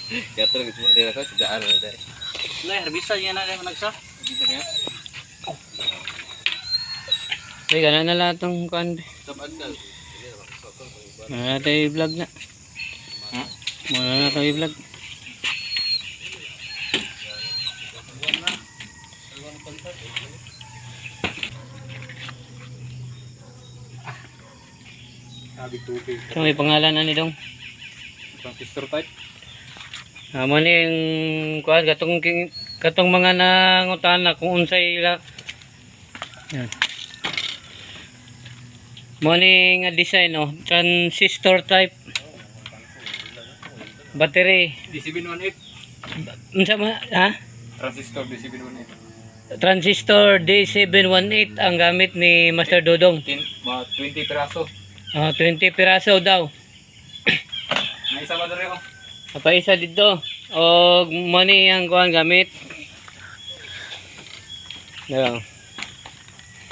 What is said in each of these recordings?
Kaya talaga cuma dia ka sa daan na dai. Nay, herbisa yan na rin nagsa. Dito niya. Ay, gana na lahat ng kuan. Sabad na. Muna na tayo i-vlog na. Muna na tayo i-vlog. Sabi tubig. So, may pangalan na ni Dong. Transistor type. Mo ni yung kuan katong mga nangutana kung unsay ila. Yan. Mo ni nga design transistor type battery. D718. Unsa man ha? Transistor D718. Transistor D718 ang gamit ni Master Dodong. 20 piraso. 20 piraso daw. May isa ba dere ko? Papaisa dito. O money ang kuan gamit. Daw.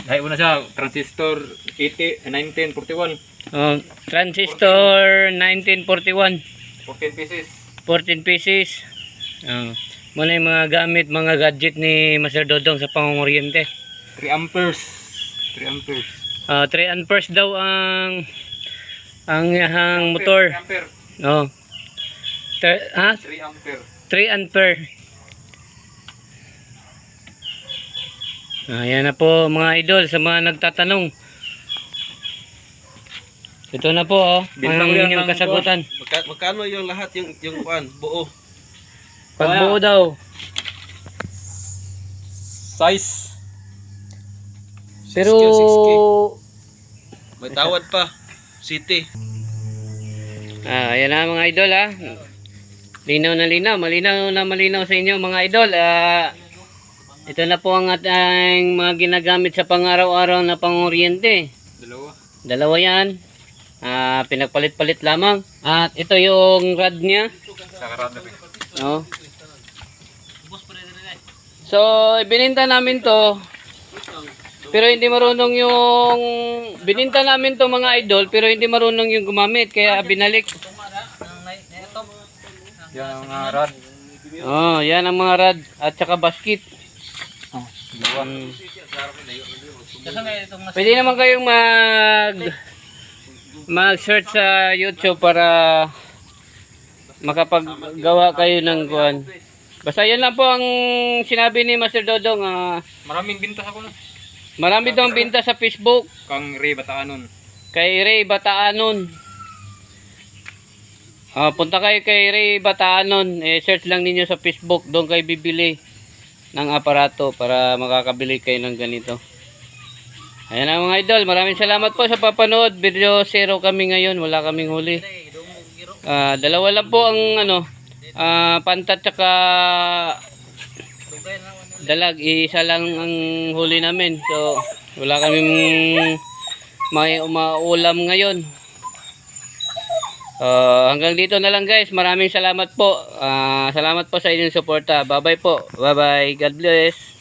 Dahil una siya transistor 1941. Transistor 1941. 14 pieces. 14 pieces. Muna yung mga gamit, mga gadget ni Master Dodong sa pangunguryente. 3 amperes. 3 amperes. 3 amperes daw ang yahang motor. 3 ampere. Oh. 3 ampere. 3 ampere. Ayan na po mga idol sa mga nagtatanong. Ito na po ang inyong kasagutan. Magkano yung lahat yung kuan, buo? Pagbuo daw. Size. Pero 6K. May tawad pa. City. ayan na mga idol ha. Linaw na linaw, malinaw sa inyo mga idol. Ito na po ang ating mga ginagamit sa pang-araw-araw na pang-oriente. Dalawa yan. Pinagpalit-palit lamang. At ito yung rod niya. No? So, ibininta namin to. Pero hindi marunong yung bininta namin to mga idol, pero hindi marunong yung gumamit kaya binalik. Yan ang mga rod. Yan ang mga rod at saka basket. Pwede naman kayong mag-search sa YouTube para makapaggawa kayo ng kuan. Basta yan lang po ang sinabi ni Master Dodong. Maraming binta sa kuno. Marami daw ang binta sa Facebook. Kang Ray Bataanon. Kay Ray Bataanon. Punta kayo kay Ray Bataanon. Search lang ninyo sa Facebook. Doon kayo bibili ng aparato para makakabili kayo ng ganito. Ayan na mga idol. Maraming salamat po sa papanood. Video 0 kami ngayon. Wala kaming huli. Dalawa lang po ang pantat tsaka dalag. Isa lang ang huli namin. So wala kaming may umaulam ngayon. Hanggang dito na lang guys. Maraming salamat po. Salamat po sa inyong suporta. Bye bye po. Bye bye. God bless.